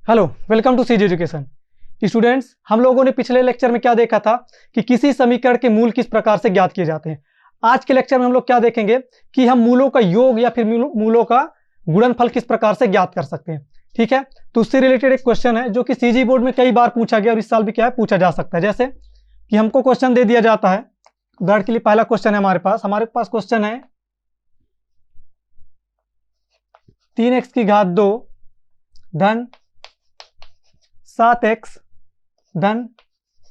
Hello, welcome to CG education. Students, हम लोगों ने पिछले लेक्चर में क्या देखा था कि किसी समीकरण के मूल किस प्रकार से ज्ञात किए जाते हैं। आज के लेक्चर में हम लोग क्या देखेंगे कि हम मूलों का योग या फिर मूलों का गुणनफल किस प्रकार से ज्ञात कर सकते हैं। ठीक है, तो उससे रिलेटेड एक क्वेश्चन है जो कि सीजी बोर्ड में कई बार पूछा गया और इस साल भी क्या है पूछा जा सकता है। जैसे कि हमको क्वेश्चन दे दिया जाता है, उदाहरण के लिए पहला क्वेश्चन है हमारे पास क्वेश्चन है 3x की घात 2 धन 7x धन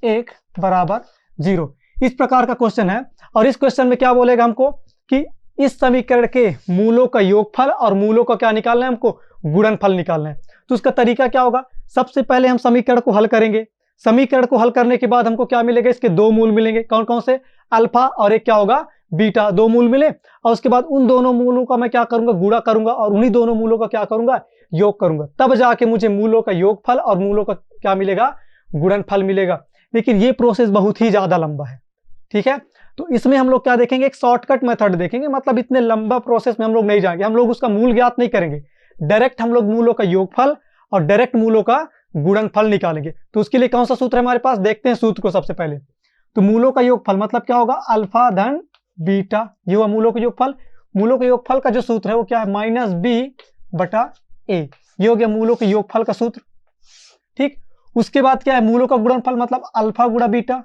1 बराबर 0। इस प्रकार का क्वेश्चन है और इस क्वेश्चन में क्या बोलेगा हमको कि इस समीकरण के मूलों का योगफल और मूलों का क्या निकालना है, हमको गुणनफल निकालना है। तो उसका तरीका क्या होगा, सबसे पहले हम समीकरण को हल करेंगे। समीकरण को हल करने के बाद हमको क्या मिलेगा, इसके दो मूल मिलेंगे। कौन कौन से, अल्फा और एक क्या होगा बीटा, दो मूल मिले और उसके बाद उन दोनों मूलों का मैं क्या करूंगा, गुणा करूंगा और उन्हीं दोनों मूलों का क्या करूंगा, योग करूंगा। तब जाके मुझे मूलों का योगफल और मूलों का क्या मिलेगा, गुणनफल मिलेगा। लेकिन ये प्रोसेस बहुत ही ज्यादा लंबा है। ठीक है, तो इसमें हम लोग क्या देखेंगे, एक शॉर्टकट मेथड देखेंगे। मतलब इतने लंबा प्रोसेस में हम लोग नहीं जाएंगे, हम लोग उसका मूल ज्ञात नहीं करेंगे। डायरेक्ट हम लोग मूलों का योगफल और डायरेक्ट मूलों का गुणनफल निकालेंगे। तो उसके लिए कौन सा सूत्र है हमारे पास, देखते हैं सूत्र को सबसे पहले। तो मूलों का योगफल मतलब क्या होगा, अल्फा धन बीटा, ये हुआ मूलों का योगफल। मूलों के योगफल का जो सूत्र है वो क्या है, माइनस बी बटा ए। ये हो गया मूलों के योगफल का सूत्र। ठीक, उसके बाद क्या है, मूलों का गुणनफल मतलब अल्फा गुणा बीटा।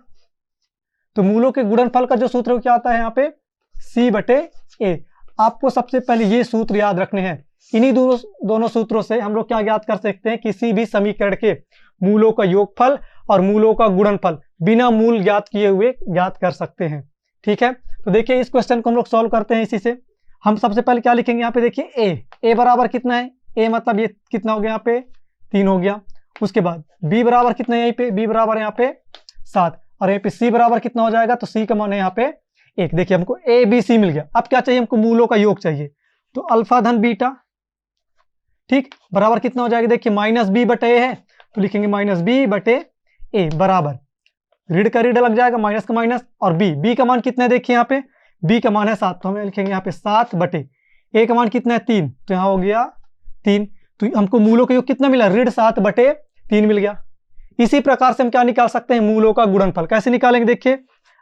तो मूलों के गुणनफल का जो सूत्र है वो क्या आता है यहाँ पे, सी बटे ए। आपको सबसे पहले ये सूत्र याद रखने हैं। इन्हीं दोनों सूत्रों से हम लोग क्या ज्ञात कर सकते हैं, किसी भी समीकरण के मूलों का योगफल और मूलों का गुणनफल बिना मूल ज्ञात किए हुए ज्ञात कर सकते हैं। ठीक है, तो देखिए इस क्वेश्चन को हम लोग सॉल्व करते हैं। इसी से हम सबसे पहले क्या लिखेंगे, यहाँ पे देखिए ए बराबर कितना है, ए मतलब ये कितना हो गया, यहाँ पे 3 हो गया। उसके बाद बी बराबर कितना है, यहीं पे बी बराबर यहाँ पे 7 और यहाँ पे सी बराबर कितना हो जाएगा, तो सी का मान है यहाँ पे 1। देखिए हमको ए बी सी मिल गया। अब क्या चाहिए हमको, मूलों का योग चाहिए। तो अल्फा धन बीटा, ठीक, बराबर कितना हो जाएगा, देखिए माइनस बी बटे ए है तो लिखेंगे माइनस बी बटे ए बराबर, ऋण का ऋण लग जाएगा, माइनस का माइनस, और बी का मान कितना है, देखिए यहाँ पे बी का मान है 7 तो हमें लिखेंगे यहाँ पे 7 बटे ए का मान कितना है 3 तो यहाँ हो गया 3। तो हमको मूलों का योग कितना मिला, ऋण 7 बटे 3 मिल गया। इसी प्रकार से हम क्या निकाल सकते हैं, मूलों का गुणनफल। कैसे निकालेंगे, देखिए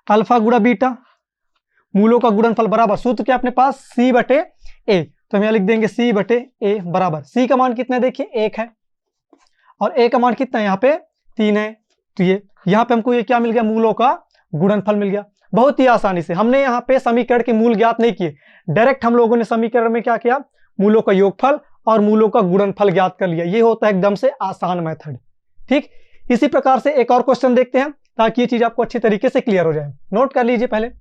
अल्फा गुणा बीटा, मूलों का गुणनफल बराबर सूत्र क्या अपने पास, सी बटे ए। तो हम यहाँ लिख देंगे सी बटे ए बराबर, सी का मान कितना है, देखिए 1 है और ए का मान कितना है यहाँ पे 3 है। तो ये यहाँ पे हमको ये क्या मिल गया, मूलों का गुणनफल मिल गया। बहुत ही आसानी से हमने यहाँ पे समीकरण के मूल ज्ञात नहीं किए, डायरेक्ट हम लोगों ने समीकरण में क्या किया, मूलों का योगफल और मूलों का गुणनफल ज्ञात कर लिया। ये होता है एकदम से आसान मेथड। ठीक, इसी प्रकार से एक और क्वेश्चन देखते हैं ताकि ये चीज आपको अच्छी तरीके से क्लियर हो जाए। नोट कर लीजिए पहले।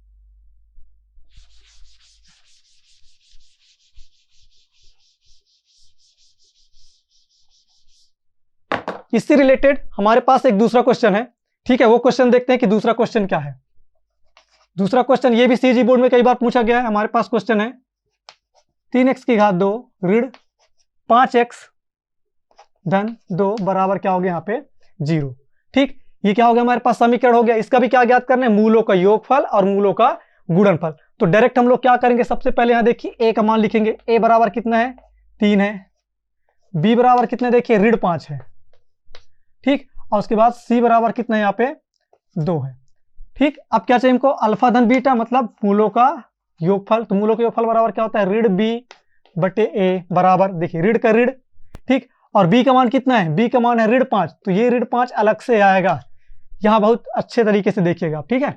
इससे रिलेटेड हमारे पास एक दूसरा क्वेश्चन है। ठीक है, वो क्वेश्चन देखते हैं कि दूसरा क्वेश्चन क्या है। दूसरा क्वेश्चन ये भी सीजी बोर्ड में कई बार पूछा गया है। हमारे पास क्वेश्चन है 3x की घात 2 ऋण 5x धन 2 बराबर क्या हो गया यहाँ पे 0। ठीक, ये क्या हो गया, हमारे पास समीकरण हो गया। इसका भी क्या ज्ञात करना है, मूलों का योगफल और मूलों का गुणनफल। तो डायरेक्ट हम लोग क्या करेंगे, सबसे पहले यहाँ देखिए ए का मान लिखेंगे। ए बराबर कितना है 3 है, बी बराबर कितना है, देखिए ऋण 5 है। ठीक, और उसके बाद सी बराबर कितना है, यहाँ पे 2 है। ठीक, अब क्या चाहिए हमको, अल्फा धन बीटा मतलब मूलों का योगफल। तो मूलों का योगफल बराबर क्या होता है, ऋण बी बटे ए बराबर, देखिए ऋण का ऋण। ठीक, और बी का मान कितना है, बी का मान है ऋण 5 तो ये ऋण 5 अलग से आएगा, यहाँ बहुत अच्छे तरीके से देखिएगा। ठीक है,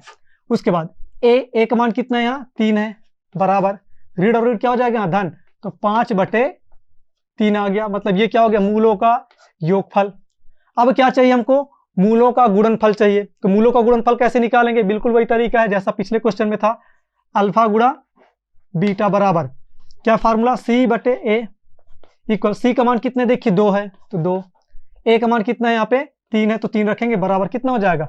उसके बाद ए का मान कितना है, यहाँ 3 है बराबर, ऋण और ऋण क्या हो जाएगा यहाँ धन, तो 5 बटे 3 आ गया। मतलब ये क्या हो गया, मूलों का योगफल। अब क्या चाहिए हमको, मूलों का गुणनफल चाहिए। तो मूलों का गुणनफल कैसे निकालेंगे, बिल्कुल वही तरीका है जैसा पिछले क्वेश्चन में था, अल्फा गुणा बीटा बराबर क्या फार्मूला, सी बटे ए इक्वल, सी का मान कितने देखिए 2 है तो 2, ए का मान कितना है यहाँ पे 3 है तो 3 रखेंगे बराबर कितना हो जाएगा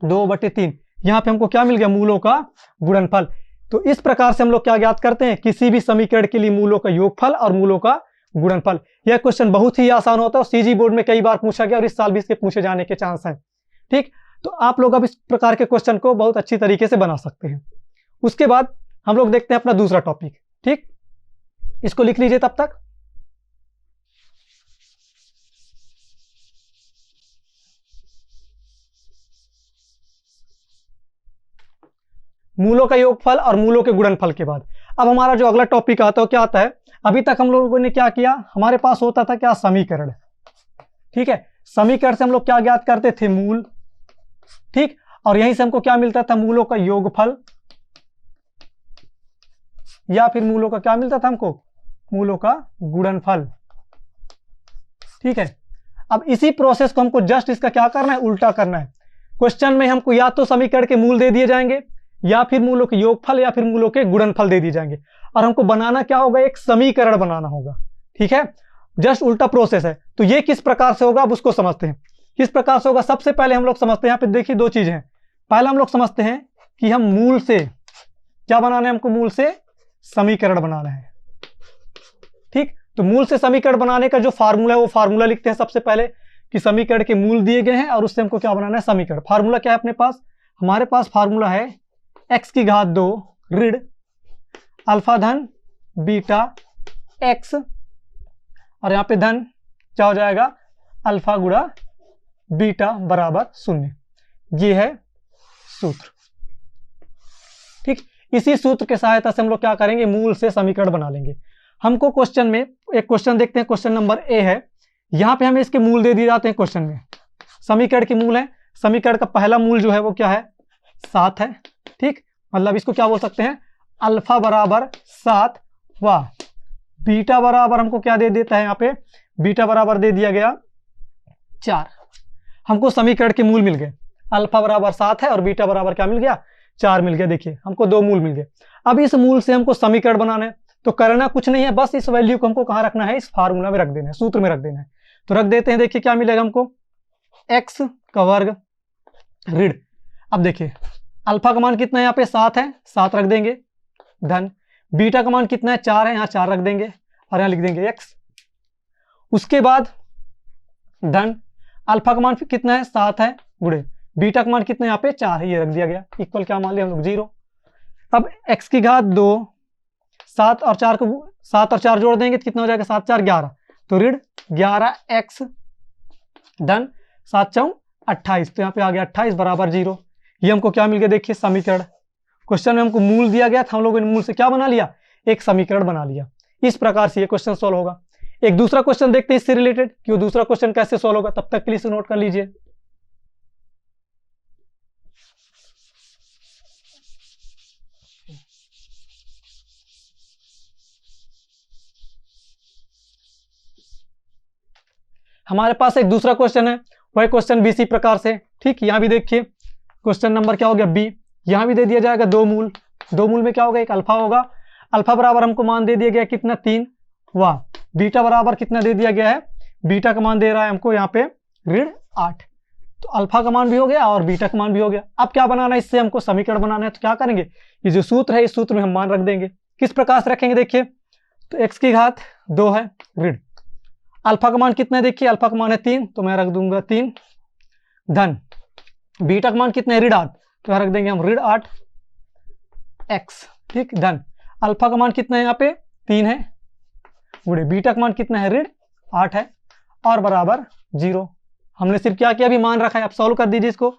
2 बटे 3। यहाँ पे हमको क्या मिल गया, मूलों का गुणनफल। तो इस प्रकार से हम लोग क्या ज्ञात करते हैं, किसी भी समीकरण के लिए मूलों का योगफल और मूलों का गुणनफल। यह क्वेश्चन बहुत ही आसान होता है और सीजी बोर्ड में कई बार पूछा गया और इस साल भी इसके पूछे जाने के चांस हैं। ठीक, तो आप लोग अब इस प्रकार के क्वेश्चन को बहुत अच्छी तरीके से बना सकते हैं। उसके बाद हम लोग देखते हैं अपना दूसरा टॉपिक। ठीक, इसको लिख लीजिए तब तक। मूलों का योगफल और मूलों के गुणनफल के बाद। अब हमारा जो अगला टॉपिक आता है क्या आता है, अभी तक हम लोगों ने क्या किया, हमारे पास होता था क्या, समीकरण। ठीक है, समीकरण से हम लोग क्या ज्ञात करते थे, मूल। ठीक, और यहीं से हमको क्या मिलता था, मूलों का योगफल, या फिर मूलों का क्या मिलता था हमको, मूलों का गुणनफल। ठीक है, अब इसी प्रोसेस को हमको जस्ट इसका क्या करना है, उल्टा करना है। क्वेश्चन में हमको या तो समीकरण के मूल दे दिए जाएंगे, या फिर मूलों के योगफल, या फिर मूलों के गुणनफल दे दिए जाएंगे, और हमको बनाना क्या होगा, एक समीकरण बनाना होगा। ठीक है, जस्ट उल्टा प्रोसेस है। तो ये किस प्रकार से होगा, अब उसको समझते हैं किस प्रकार से होगा। सबसे पहले हम लोग समझते हैं, यहाँ पे देखिए दो चीजें हैं। पहला हम लोग समझते हैं कि हम मूल से क्या बनाना है, हमको मूल से समीकरण बनाना है। ठीक, तो मूल से समीकरण बनाने का जो फार्मूला है वो फार्मूला लिखते हैं सबसे पहले, कि समीकरण के मूल दिए गए हैं और उससे हमको क्या बनाना है, समीकरण। फार्मूला क्या है अपने पास, हमारे पास फार्मूला है x की घात 2 ऋण अल्फा धन बीटा x, और यहाँ पे धन क्या हो जाएगा, अल्फा गुणा बीटा बराबर 0। ये है सूत्र। ठीक, इसी सूत्र के सहायता से हम लोग क्या करेंगे, मूल से समीकरण बना लेंगे। हमको क्वेश्चन में एक क्वेश्चन देखते हैं, क्वेश्चन नंबर ए है। यहाँ पे हमें इसके मूल दे दिए जाते हैं क्वेश्चन में। समीकरण के मूल है, समीकरण का पहला मूल जो है वो क्या है, 7 है। ठीक, मतलब इसको क्या बोल सकते हैं, अल्फा बराबर 7 व बीटा बराबर हमको क्या दे देता है, यहाँ पे बीटा बराबर दे दिया गया 4। हमको समीकरण के मूल मिल गए, अल्फा बराबर 7 है और बीटा बराबर क्या मिल गया, 4 मिल गया। देखिए हमको 2 मूल मिल गए। अब इस मूल से हमको समीकरण बनाना है, तो करना कुछ नहीं है, बस इस वैल्यू को हमको कहाँ रखना है, इस फार्मूला में रख देना है, सूत्र में रख देना है। तो रख देते हैं, देखिए क्या मिलेगा हमको, x का वर्ग ऋण, अब देखिए अल्फा का मान कितना है, यहाँ पे 7 है, 7 रख देंगे, धन बीटा का मान कितना है, 4 है, यहाँ 4 रख देंगे और यहाँ लिख देंगे x। उसके बाद धन अल्फा का मान कितना है, 7 है, गुणे बीटा का मान कितना है, यहाँ पे 4 है, ये रख दिया गया, इक्वल क्या मान लिया हम लोग, 0। अब x की घात 2, 7 और 4 जोड़ देंगे तो कितना हो जाएगा, 7 4 11, तो ऋण 11x धन 7 4 28, तो यहाँ पे आ गया 28 बराबर 0। ये हमको क्या मिल गया, देखिए समीकरण। क्वेश्चन में हमको मूल दिया गया था, हम लोगों ने मूल से क्या बना लिया, एक समीकरण बना लिया। इस प्रकार से ये क्वेश्चन सॉल्व होगा। एक दूसरा क्वेश्चन देखते हैं इससे रिलेटेड कि वो दूसरा क्वेश्चन कैसे सॉल्व होगा, तब तक के लिए इसे नोट कर लीजिए। हमारे पास एक दूसरा क्वेश्चन है, वह क्वेश्चन भी इसी प्रकार से। ठीक, यहाँ भी देखिए क्वेश्चन नंबर क्या हो गया, बी। यहाँ भी दे दिया जाएगा 2 मूल, 2 मूल में क्या होगा, एक अल्फा होगा, अल्फा बराबर हमको मान दे दिया गया कितना, 3 व बीटा बराबर कितना दे दिया गया है, बीटा का मान दे रहा है हमको यहाँ पे ऋण 8। तो अल्फा का मान भी हो गया और बीटा का मान भी हो गया। अब क्या बनाना है, इससे हमको समीकरण बनाना है। तो क्या करेंगे, ये जो सूत्र है इस सूत्र में हम मान रख देंगे। किस प्रकार से रखेंगे, देखिए तो x की घात 2 है ऋण अल्फा का मान कितना है, देखिए अल्फा का मान है 3, तो मैं रख दूंगा 3 धन बीटा का मान कितना है, ऋण 8, तो यहाँ रख देंगे हम ऋण 8 x। ठीक, धन अल्फा का मान कितना है, यहाँ पे 3 है, गुणे बीटा का मान कितना है, ऋण 8 है, और बराबर 0। हमने सिर्फ क्या किया, अभी मान रखा है। आप सॉल्व कर दीजिए इसको,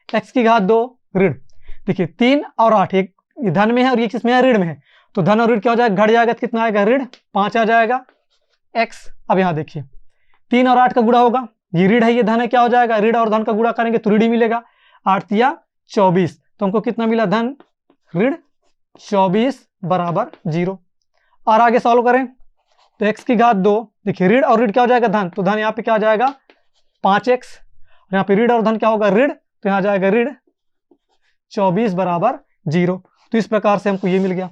x की घात 2 ऋण, देखिए 3 और 8, एक धन में है और ये किसमें है, ऋण में है, तो धन और ऋण क्या हो जाएगा, घट जाएगा, तो कितना आएगा, ऋण 5 आ जाएगा x। अब यहाँ देखिए 3 और 8 का गुणा होगा, ये ऋण है ये धन है, क्या हो जाएगा, ऋण और धन का गुणा करेंगे तो ऋण ही मिलेगा, 8 या 24, तो हमको कितना मिला, धन ऋण 24 बराबर 0। और आगे सॉल्व करें तो x की घात 2, देखिए ऋण और ऋण क्या हो जाएगा, धन, तो धन यहाँ पे क्या हो जाएगा 5x, यहाँ पे ऋण और धन क्या होगा, ऋण, तो यहाँ जाएगा ऋण 24 बराबर 0। तो इस प्रकार से हमको ये मिल गया।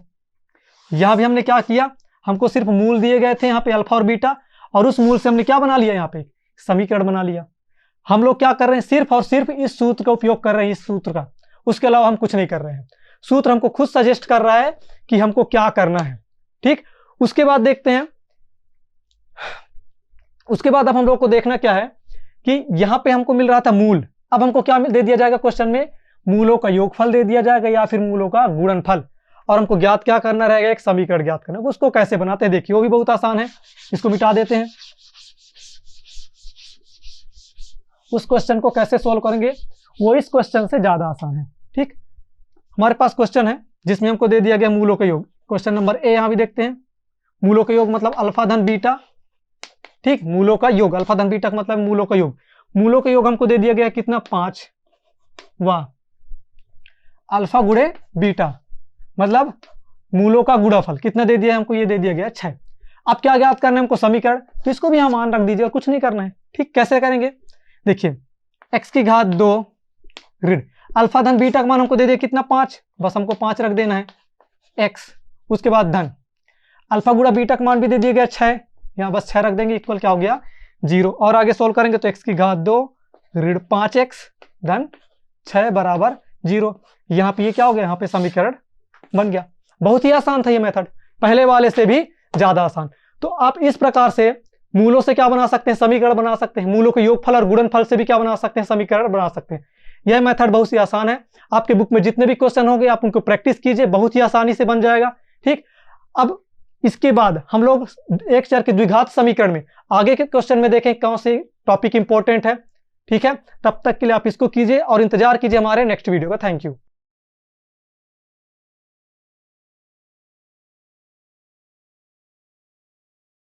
यहाँ भी हमने क्या किया, हमको सिर्फ मूल दिए गए थे यहाँ पे अल्फा और बीटा, और उस मूल से हमने क्या बना लिया, यहाँ पे समीकरण बना लिया। हम लोग क्या कर रहे हैं, सिर्फ और सिर्फ इस सूत्र का उपयोग कर रहे हैं, इस सूत्र का, उसके अलावा हम कुछ नहीं कर रहे हैं। सूत्र हमको खुद सजेस्ट कर रहा है कि हमको क्या करना है। ठीक, उसके बाद देखते हैं, उसके बाद अब हम लोग को देखना क्या है कि यहाँ पे हमको मिल रहा था मूल, अब हमको क्या दे दिया जाएगा क्वेश्चन में, मूलों का योगफल दे दिया जाएगा या फिर मूलों का गुणनफल, और हमको ज्ञात क्या करना रहेगा, एक समीकरण ज्ञात करना। उसको कैसे बनाते हैं, देखिए वो भी बहुत आसान है, इसको मिटा देते हैं। उस क्वेश्चन को कैसे सोल्व करेंगे, वो इस क्वेश्चन से ज्यादा आसान है। ठीक, हमारे पास क्वेश्चन है जिसमें हमको दे दिया गया मूलों का योग। क्वेश्चन नंबर ए यहाँ भी देखते हैं। मूलों का योग मतलब अल्फा धन बीटा, ठीक, मूलों का योग, अल्फा धन बीटा का मतलब मूलों का योग। मूलों का योग हमको दे दिया गया कितना, 5। वाह, अल्फा गुणे बीटा मतलब मूलों का गुणनफल कितना दे दिया है हमको, ये दे दिया गया 6। अब क्या ज्ञात करना है हमको, समीकरण, तो इसको भी हम मान रख दीजिए और कुछ नहीं करना है। ठीक, कैसे करेंगे, देखिए x की घात 2 ऋण अल्फा धन बीटा का मान हमको दे दिया कितना, 5, बस हमको 5 रख देना है x, उसके बाद धन अल्फा गुणा बीटा का मान भी दे दिया गया 6, यहाँ बस 6 रख देंगे, इक्वल क्या हो गया 0। और आगे सोल्व करेंगे तो x की घात 2 ऋण 5x धन 6 बराबर 0। यहाँ पे ये क्या हो गया, यहाँ पे समीकरण बन गया। बहुत ही आसान था ये मेथड, पहले वाले से भी ज्यादा आसान। तो आप इस प्रकार से मूलों से क्या बना सकते हैं, समीकरण बना सकते हैं। मूलों के योगफल और गुणनफल से भी क्या बना सकते हैं, समीकरण बना सकते हैं। यह मेथड बहुत ही आसान है। आपके बुक में जितने भी क्वेश्चन होंगे आप उनको प्रैक्टिस कीजिए, बहुत ही आसानी से बन जाएगा। ठीक, अब इसके बाद हम लोग एक चर के द्विघात समीकरण में आगे के क्वेश्चन में देखें कौन से टॉपिक इंपॉर्टेंट है। ठीक है, तब तक के लिए आप इसको कीजिए और इंतजार कीजिए हमारे नेक्स्ट वीडियो का। Thank you.